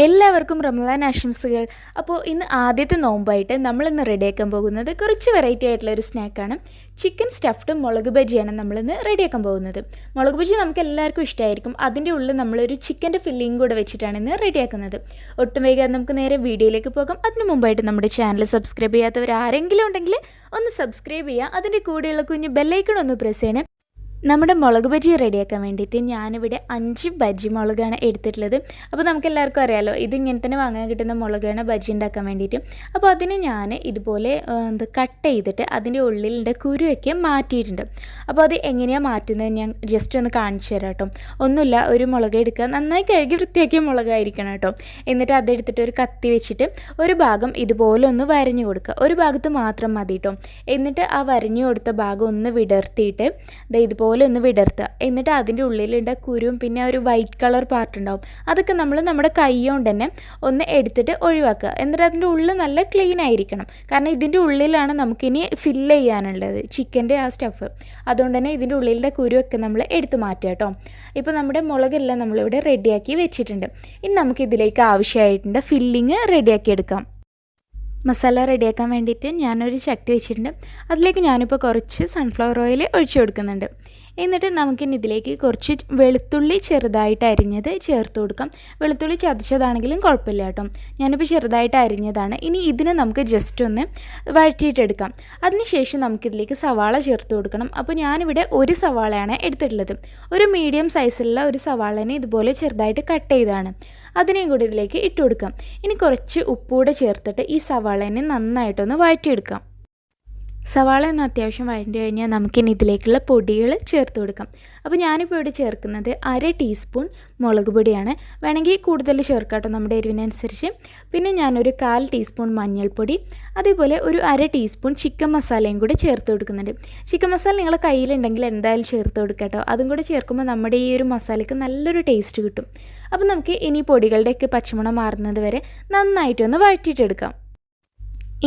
എല്ലാവർക്കും റമദാൻ ആശംസകൾ. അപ്പോൾ ഇന്ന് ആദ്യത്തെ നോമ്പായിട്ട് നമ്മളിന്ന് റെഡിയാക്കാൻ പോകുന്നത് കുറച്ച് വെറൈറ്റി ആയിട്ടുള്ള ഒരു സ്നാക്കാണ്. ചിക്കൻ സ്റ്റഫ്ഡ് മുളക് ബജിയാണ് നമ്മളിന്ന് റെഡിയാക്കാൻ പോകുന്നത്. മുളക് ബജി നമുക്ക് എല്ലാവർക്കും ഇഷ്ടമായിരിക്കും. അതിൻ്റെ ഉള്ളിൽ നമ്മളൊരു ചിക്കൻ്റെ ഫില്ലിങ് കൂടെ വെച്ചിട്ടാണ് ഇന്ന് റെഡിയാക്കുന്നത്. ഒട്ടും വൈകാതെ നമുക്ക് നേരെ വീഡിയോയിലേക്ക് പോകാം. അതിന് മുമ്പായിട്ട് നമ്മുടെ ചാനൽ സബ്സ്ക്രൈബ് ചെയ്യാത്തവർ ആരെങ്കിലും ഉണ്ടെങ്കിൽ ഒന്ന് സബ്സ്ക്രൈബ് ചെയ്യുക. അതിൻ്റെ കൂടെയുള്ള കുഞ്ഞ് ബെല്ലൈക്കൺ ഒന്ന് പ്രസ് ചെയ്യണേ. നമ്മുടെ മുളക് ബജി റെഡിയാക്കാൻ വേണ്ടിയിട്ട് ഞാനിവിടെ 5 ബജി മുളകാണ് എടുത്തിട്ടുള്ളത്. അപ്പോൾ നമുക്കെല്ലാവർക്കും അറിയാമല്ലോ, ഇതിങ്ങനെ തന്നെ വാങ്ങാൻ കിട്ടുന്ന മുളകാണ് ബജി ഉണ്ടാക്കാൻ വേണ്ടിയിട്ട്. അപ്പോൾ അതിന് ഞാൻ ഇതുപോലെ കട്ട് ചെയ്തിട്ട് അതിൻ്റെ ഉള്ളിലെ കുരുവൊക്കെ മാറ്റിയിട്ടുണ്ട്. അപ്പോൾ അത് എങ്ങനെയാണ് മാറ്റുന്നത് ഞാൻ ജസ്റ്റ് ഒന്ന് കാണിച്ചു തരാം കേട്ടോ. ഒന്നുമില്ല, ഒരു മുളക് എടുക്കുക, നന്നായി കഴുകി വൃത്തിയാക്കിയ മുളകായിരിക്കണം കേട്ടോ. എന്നിട്ട് അതെടുത്തിട്ട് ഒരു കത്തി വെച്ചിട്ട് ഒരു ഭാഗം ഇതുപോലെ ഒന്ന് വരഞ്ഞു കൊടുക്കുക. ഒരു ഭാഗത്ത് മാത്രം മതി കേട്ടോ. എന്നിട്ട് ആ വരഞ്ഞു കൊടുത്ത ഭാഗം ഒന്ന് വിടർത്തിയിട്ട് ഇതുപോലെ ഒന്ന് വിടർത്തുക. എന്നിട്ട് അതിൻ്റെ ഉള്ളിലുണ്ട കുരുവും പിന്നെ ഒരു വൈറ്റ് കളർ പാർട്ട് ഉണ്ടാവും, അതൊക്കെ നമ്മൾ നമ്മുടെ കൈ കൊണ്ട് തന്നെ ഒന്ന് എടുത്തിട്ട് ഒഴിവാക്കുക. എന്നിട്ട് അതിൻ്റെ ഉള്ളിൽ നല്ല ക്ലീൻ ആയിരിക്കണം. കാരണം ഇതിൻ്റെ ഉള്ളിലാണ് നമുക്കിനി ഫില്ല് ചെയ്യാനുള്ളത് ചിക്കൻ്റെ ആ സ്റ്റഫ്. അതുകൊണ്ട് തന്നെ ഇതിൻ്റെ ഉള്ളിലെ കുരുവൊക്കെ നമ്മൾ എടുത്ത് മാറ്റുക കേട്ടോ. ഇപ്പോൾ നമ്മുടെ മുളകെല്ലാം നമ്മളിവിടെ റെഡിയാക്കി വെച്ചിട്ടുണ്ട്. ഇനി നമുക്കിതിലേക്ക് ആവശ്യമായിട്ടുണ്ട് ഫില്ലിങ് റെഡിയാക്കി എടുക്കാം. മസാല റെഡിയാക്കാൻ വേണ്ടിയിട്ട് ഞാനൊരു ചട്ടി വെച്ചിട്ടുണ്ട്. അതിലേക്ക് ഞാനിപ്പോൾ കുറച്ച് സൺഫ്ലവർ ഓയിൽ ഒഴിച്ചു കൊടുക്കുന്നുണ്ട്. എന്നിട്ട് നമുക്കിനി ഇതിലേക്ക് കുറച്ച് വെളുത്തുള്ളി ചെറുതായിട്ട് അരിഞ്ഞത് ചേർത്ത് കൊടുക്കാം. വെളുത്തുള്ളി ചതച്ചതാണെങ്കിലും കുഴപ്പമില്ല കേട്ടോ. ഞാനിപ്പോൾ ചെറുതായിട്ട് അരിഞ്ഞതാണ്. ഇനി ഇതിനെ നമുക്ക് ജസ്റ്റ് ഒന്ന് വഴറ്റിയിട്ടെടുക്കാം. അതിനുശേഷം നമുക്കിതിലേക്ക് സവാള ചേർത്ത് കൊടുക്കണം. അപ്പോൾ ഞാനിവിടെ ഒരു സവാളയാണ് എടുത്തിട്ടുള്ളത്. ഒരു മീഡിയം സൈസിലുള്ള ഒരു സവാളനെ ഇതുപോലെ ചെറുതായിട്ട് കട്ട് ചെയ്തതാണ്. അതിനെയും കൂടി ഇതിലേക്ക് ഇട്ട് കൊടുക്കാം. ഇനി കുറച്ച് ഉപ്പൂടെ ചേർത്തിട്ട് ഈ സവാളനെ നന്നായിട്ടൊന്ന് വഴറ്റിയെടുക്കാം. സവാള ഒന്ന് അത്യാവശ്യം വഴറ്റി കഴിഞ്ഞാൽ നമുക്കിനി ഇതിലേക്കുള്ള പൊടികൾ ചേർത്ത് കൊടുക്കാം. അപ്പോൾ ഞാനിപ്പോൾ ഇവിടെ ചേർക്കുന്നത് 1/2 ടീസ്പൂൺ മുളക് പൊടിയാണ്. വേണമെങ്കിൽ കൂടുതൽ ചേർക്കാം കേട്ടോ, നമ്മുടെ എരിവിനനുസരിച്ച്. പിന്നെ ഞാനൊരു 1/4 ടീസ്പൂൺ മഞ്ഞൾപ്പൊടി, അതേപോലെ ഒരു 1/2 ടീസ്പൂൺ ചിക്കൻ മസാലയും കൂടി ചേർത്ത് കൊടുക്കുന്നുണ്ട്. ചിക്കൻ മസാല നിങ്ങളുടെ കയ്യിലുണ്ടെങ്കിൽ എന്തായാലും ചേർത്ത് കൊടുക്കാം കേട്ടോ. അതും കൂടെ ചേർക്കുമ്പോൾ നമ്മുടെ ഈ ഒരു മസാലയ്ക്ക് നല്ലൊരു ടേസ്റ്റ് കിട്ടും. അപ്പോൾ നമുക്ക് ഇനി പൊടികളുടെയൊക്കെ പച്ചമണം മാറുന്നത് വരെ നന്നായിട്ടൊന്ന് വഴറ്റിയിട്ടെടുക്കാം.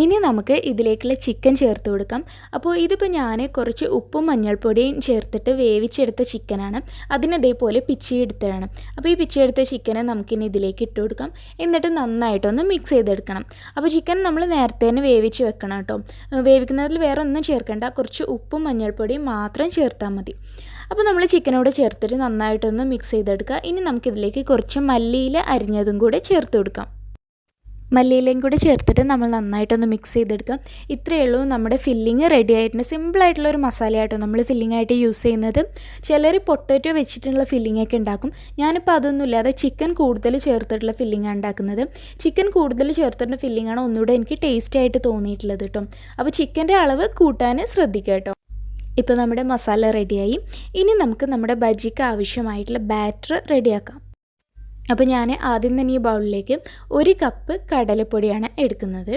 ഇനി നമുക്ക് ഇതിലേക്കുള്ള ചിക്കൻ ചേർത്ത് കൊടുക്കാം. അപ്പോൾ ഇതിപ്പോൾ ഞാൻ കുറച്ച് ഉപ്പും മഞ്ഞൾപ്പൊടിയും ചേർത്തിട്ട് വേവിച്ചെടുത്ത ചിക്കനാണ്. അതിനതേപോലെ പിച്ചിയെടുത്തതാണ്. അപ്പോൾ ഈ പിച്ചിയെടുത്ത ചിക്കനെ നമുക്കിനി ഇതിലേക്ക് ഇട്ട് കൊടുക്കാം. എന്നിട്ട് നന്നായിട്ടൊന്ന് മിക്സ് ചെയ്തെടുക്കണം. അപ്പോൾ ചിക്കൻ നമ്മൾ നേരത്തെ തന്നെ വേവിച്ച് വെക്കണം കേട്ടോ. വേവിക്കുന്നതിൽ വേറെ ഒന്നും ചേർക്കണ്ട, കുറച്ച് ഉപ്പും മഞ്ഞൾപ്പൊടിയും മാത്രം ചേർത്താൽ മതി. അപ്പോൾ നമ്മൾ ചിക്കനോട് ചേർത്തിട്ട് നന്നായിട്ടൊന്ന് മിക്സ് ചെയ്തെടുക്കുക. ഇനി നമുക്കിതിലേക്ക് കുറച്ച് മല്ലിയില അരിഞ്ഞതും കൂടെ ചേർത്ത് കൊടുക്കാം. മല്ലിയിലയും കൂടി ചേർത്തിട്ട് നമ്മൾ നന്നായിട്ടൊന്ന് മിക്സ് ചെയ്തെടുക്കാം. ഇത്രയേ ഉള്ളൂ, നമ്മുടെ ഫില്ലിങ് റെഡി ആയിട്ടുണ്ട്. സിമ്പിളായിട്ടുള്ളൊരു മസാലയായിട്ടോ നമ്മൾ ഫില്ലിംഗ് ആയിട്ട് യൂസ് ചെയ്യുന്നത്. ചിലർ പൊട്ടറ്റോ വെച്ചിട്ടുള്ള ഫില്ലിംഗ് ഒക്കെ ഉണ്ടാക്കും. ഞാനിപ്പോൾ അതൊന്നും ഇല്ലാതെ ചിക്കൻ കൂടുതൽ ചേർത്തിട്ടുള്ള ഫില്ലിംഗാണ് ഉണ്ടാക്കുന്നത്. ചിക്കൻ കൂടുതൽ ചേർത്തിട്ടുള്ള ഫില്ലിംഗാണ് ഒന്നുകൂടെ എനിക്ക് ടേസ്റ്റ് ആയിട്ട് തോന്നിയിട്ടുള്ളത് കേട്ടോ. അപ്പോൾ ചിക്കൻ്റെ അളവ് കൂട്ടാൻ ശ്രദ്ധിക്കുക കേട്ടോ. ഇപ്പോൾ നമ്മുടെ മസാല റെഡിയായി. ഇനി നമുക്ക് നമ്മുടെ ബജിക്ക് ആവശ്യമായിട്ടുള്ള ബാറ്റർ റെഡിയാക്കാം. അപ്പോൾ ഞാൻ ആദ്യം തന്നെ ഈ ബൗളിലേക്ക് 1 കപ്പ് കടലപ്പൊടിയാണ് എടുക്കുന്നത്.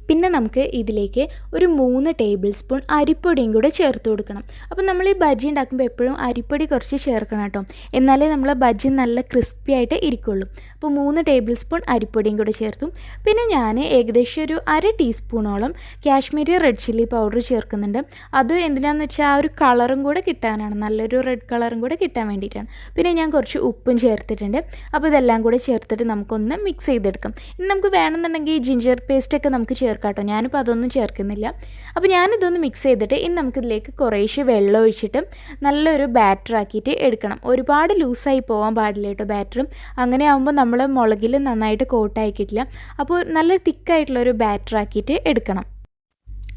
പിന്നെ നമുക്ക് ഇതിലേക്ക് ഒരു 3 ടേബിൾ സ്പൂൺ അരിപ്പൊടിയും കൂടെ ചേർത്ത് കൊടുക്കണം. അപ്പോൾ നമ്മൾ ഈ ബജി ഉണ്ടാക്കുമ്പോൾ എപ്പോഴും അരിപ്പൊടി കുറച്ച് ചേർക്കണം കേട്ടോ, എന്നാലേ നമ്മളെ ബജി നല്ല ക്രിസ്പി ആയിട്ട് ഇരിക്കുള്ളൂ. അപ്പോൾ 3 ടേബിൾ സ്പൂൺ അരിപ്പൊടിയും കൂടെ ചേർത്തു. പിന്നെ ഞാൻ ഏകദേശം ഒരു 1/2 ടീസ്പൂണോളം കാശ്മീരി റെഡ് ചില്ലി പൗഡർ ചേർക്കുന്നുണ്ട്. അത് എന്തിനാണെന്ന് വെച്ചാൽ ആ ഒരു കളറും കൂടെ കിട്ടാനാണ്, നല്ലൊരു റെഡ് കളറും കൂടെ കിട്ടാൻ വേണ്ടിയിട്ടാണ്. പിന്നെ ഞാൻ കുറച്ച് ഉപ്പും ചേർത്തിട്ടുണ്ട്. അപ്പോൾ ഇതെല്ലാം കൂടെ ചേർത്തിട്ട് നമുക്കൊന്ന് മിക്സ് ചെയ്തെടുക്കാം. ഇനി നമുക്ക് വേണമെന്നുണ്ടെങ്കിൽ ജിഞ്ചർ പേസ്റ്റൊക്കെ നമുക്ക് ചേർക്കാം കേട്ടോ. ഞാനിപ്പോൾ അതൊന്നും ചേർക്കുന്നില്ല. അപ്പോൾ ഞാനിതൊന്ന് മിക്സ് ചെയ്തിട്ട് ഇനി നമുക്കിതിലേക്ക് കുറേശ്ശെ വെള്ളം ഒഴിച്ചിട്ട് നല്ലൊരു ബാറ്റർ ആക്കിയിട്ട് എടുക്കണം. ഒരുപാട് ലൂസായി പോകാൻ പാടില്ല കേട്ടോ ബാറ്ററും. അങ്ങനെ ആകുമ്പോൾ നമ്മൾ മുളകിൽ നന്നായിട്ട് കോട്ടായി കിട്ടില്ല. അപ്പോൾ നല്ല തിക്കായിട്ടുള്ളൊരു ബാറ്റർ ആക്കിയിട്ട് എടുക്കണം.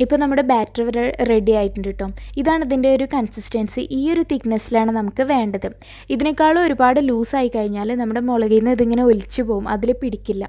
ഇപ്പോൾ നമ്മുടെ ബാറ്റർ റെഡി ആയിട്ടുണ്ട് കേട്ടോ. ഇതാണ് ഇതിൻ്റെ ഒരു കൺസിസ്റ്റൻസി. ഈ ഒരു തിക്നെസ്സിലാണ് നമുക്ക് വേണ്ടത്. ഇതിനേക്കാളും ഒരുപാട് ലൂസായി കഴിഞ്ഞാൽ നമ്മുടെ മുളകിൽ നിന്ന് ഇതിങ്ങനെ ഒലിച്ചു പോകും, അതിൽ പിടിക്കില്ല.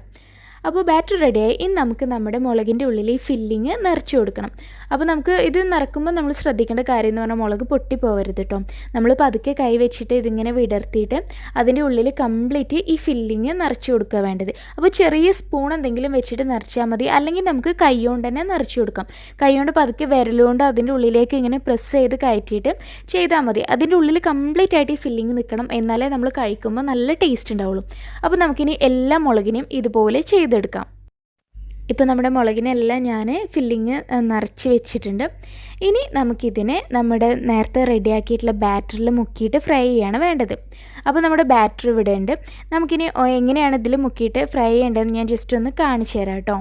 അപ്പോൾ ബാറ്റർ റെഡിയായി. ഇനി നമുക്ക് നമ്മുടെ മുളകിൻ്റെ ഉള്ളിൽ ഈ ഫില്ലിങ് നിറച്ച് കൊടുക്കണം. അപ്പോൾ നമുക്ക് ഇത് നിറക്കുമ്പോൾ നമ്മൾ ശ്രദ്ധിക്കേണ്ട കാര്യം എന്ന് പറഞ്ഞാൽ മുളക് പൊട്ടിപ്പോവരുത് കേട്ടോ. നമ്മൾ പതുക്കെ കൈ വെച്ചിട്ട് ഇതിങ്ങനെ വിടർത്തിയിട്ട് അതിൻ്റെ ഉള്ളിൽ കംപ്ലീറ്റ് ഈ ഫില്ലിങ് നിറച്ച് കൊടുക്കുക വേണ്ടത്. അപ്പോൾ ചെറിയ സ്പൂൺ എന്തെങ്കിലും വെച്ചിട്ട് നിറച്ചാൽ മതി, അല്ലെങ്കിൽ നമുക്ക് കൈ കൊണ്ട് തന്നെ നിറച്ച് കൊടുക്കാം. കൈ കൊണ്ട് പതുക്കെ വിരലുകൊണ്ട് അതിൻ്റെ ഉള്ളിലേക്ക് ഇങ്ങനെ പ്രസ് ചെയ്ത് കയറ്റിയിട്ട് ചെയ്താൽ മതി. അതിൻ്റെ ഉള്ളിൽ കംപ്ലീറ്റ് ആയിട്ട് ഈ ഫില്ലിങ് നിൽക്കണം, എന്നാലേ നമ്മൾ കഴിക്കുമ്പോൾ നല്ല ടേസ്റ്റ് ഉണ്ടാവുള്ളൂ. അപ്പോൾ നമുക്കിനി എല്ലാ മുളകിനെയും ഇതുപോലെ ചെയ്തെടുക്കാം. ഇപ്പോൾ നമ്മുടെ മുളകിനെല്ലാം ഞാൻ ഫില്ലിങ് നിറച്ച് വെച്ചിട്ടുണ്ട്. ഇനി നമുക്കിതിനെ നമ്മുടെ നേരത്തെ റെഡിയാക്കിയിട്ടുള്ള ബാറ്ററിൽ മുക്കിയിട്ട് ഫ്രൈ ചെയ്യാണ് വേണ്ടത്. അപ്പോൾ നമ്മുടെ ബാറ്റർ ഇവിടെ ഉണ്ട്. നമുക്കിനി എങ്ങനെയാണ് ഇതിൽ മുക്കിയിട്ട് ഫ്രൈ ചെയ്യേണ്ടതെന്ന് ഞാൻ ജസ്റ്റ് ഒന്ന് കാണിച്ചു തരാം കേട്ടോ.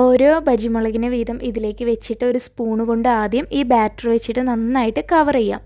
ഓരോ ബജിമുളകിന് വീതം ഇതിലേക്ക് വെച്ചിട്ട് ഒരു സ്പൂണ് കൊണ്ട് ആദ്യം ഈ ബാറ്റർ വെച്ചിട്ട് നന്നായിട്ട് കവർ ചെയ്യാം.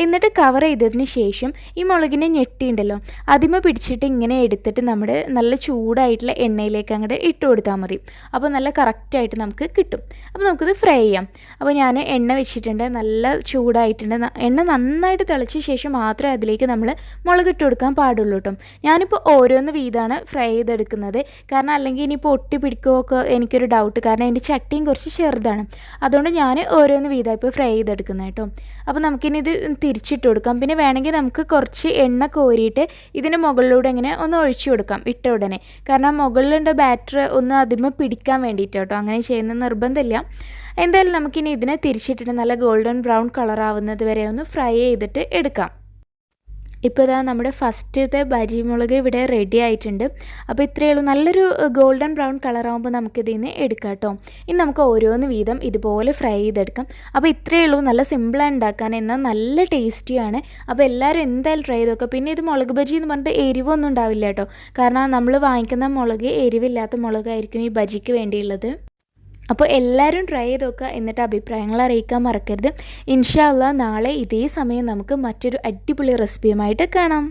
എന്നിട്ട് കവർ ചെയ്തതിന് ശേഷം ഈ മുളകിനെ ഞെട്ടിയുണ്ടല്ലോ അതിമ പിടിച്ചിട്ട് ഇങ്ങനെ എടുത്തിട്ട് നമ്മുടെ നല്ല ചൂടായിട്ടുള്ള എണ്ണയിലേക്ക് അങ്ങോട്ട് ഇട്ട് കൊടുത്താൽ മതി. അപ്പോൾ നല്ല കറക്റ്റായിട്ട് നമുക്ക് കിട്ടും. അപ്പോൾ നമുക്കിത് ഫ്രൈ ചെയ്യാം. അപ്പോൾ ഞാൻ എണ്ണ വെച്ചിട്ടുണ്ട്, നല്ല ചൂടായിട്ടുണ്ട്. എണ്ണ നന്നായിട്ട് തിളച്ച ശേഷം മാത്രമേ അതിലേക്ക് നമ്മൾ മുളക് ഇട്ട് കൊടുക്കാൻ പാടുള്ളൂ കേട്ടോ. ഞാനിപ്പോൾ ഓരോന്ന് വീതമാണ് ഫ്രൈ ചെയ്തെടുക്കുന്നത്. കാരണം അല്ലെങ്കിൽ ഇനിയിപ്പോൾ ഒട്ടി പിടിക്കുകയൊക്കെ എനിക്കൊരു ഡൗട്ട്. കാരണം അതിൻ്റെ ചട്ടിയും കുറച്ച് ചെറുതാണ്. അതുകൊണ്ട് ഞാൻ ഓരോന്ന് വീതമായി ഇപ്പോൾ ഫ്രൈ ചെയ്തെടുക്കുന്നത് കേട്ടോ. അപ്പോൾ നമുക്കിനി ഇത് തിരിച്ചിട്ട് കൊടുക്കാം. പിന്നെ വേണമെങ്കിൽ നമുക്ക് കുറച്ച് എണ്ണ കോരിയിട്ട് ഇതിൻ്റെ മുകളിലൂടെ ഇങ്ങനെ ഒന്ന് ഒഴിച്ചു കൊടുക്കാം ഇട്ട ഉടനെ. കാരണം മുകളിലുണ്ട് ബാറ്റർ ഒന്ന് അതിന്മേൽ പിടിക്കാൻ വേണ്ടിയിട്ട് കേട്ടോ. അങ്ങനെ ചെയ്യുന്ന നിർബന്ധമില്ല. എന്തായാലും നമുക്കിനി ഇതിനെ തിരിച്ചിട്ടിട്ട് നല്ല ഗോൾഡൻ ബ്രൗൺ കളറാവുന്നത് വരെ ഒന്ന് ഫ്രൈ ചെയ്തിട്ട് എടുക്കാം. ഇപ്പോൾ ഇതാ നമ്മുടെ ഫസ്റ്റത്തെ ബജി മുളക് ഇവിടെ റെഡി ആയിട്ടുണ്ട്. അപ്പോൾ ഇത്രയേ ഉള്ളൂ. നല്ലൊരു ഗോൾഡൻ ബ്രൗൺ കളറാകുമ്പോൾ നമുക്കിതിൽ നിന്ന് എടുക്കാം കേട്ടോ. ഇനി നമുക്ക് ഓരോന്ന് വീതം ഇതുപോലെ ഫ്രൈ ചെയ്തെടുക്കാം. അപ്പോൾ ഇത്രയേ ഉള്ളൂ. നല്ല സിമ്പിളാണ് ഉണ്ടാക്കാൻ, എന്നാൽ നല്ല ടേസ്റ്റിയാണ്. അപ്പോൾ എല്ലാവരും എന്തായാലും ട്രൈ ചെയ്ത് നോക്കുക. പിന്നെ ഇത് മുളക് ബജി എന്ന് പറഞ്ഞിട്ട് എരിവൊന്നും ഉണ്ടാവില്ല കേട്ടോ. കാരണം നമ്മൾ വാങ്ങിക്കുന്ന മുളക് എരിവില്ലാത്ത മുളകായിരിക്കും ഈ ബജിക്ക് വേണ്ടിയുള്ളത്. അപ്പോൾ എല്ലാവരും ട്രൈ ചെയ്ത് നോക്കുക. എന്നിട്ട് അഭിപ്രായങ്ങൾ അറിയിക്കാൻ മറക്കരുത്. ഇൻഷാ അല്ലാഹ് നാളെ ഇതേ സമയം നമുക്ക് മറ്റൊരു അടിപൊളി റെസിപ്പിയുമായിട്ട് കാണാം.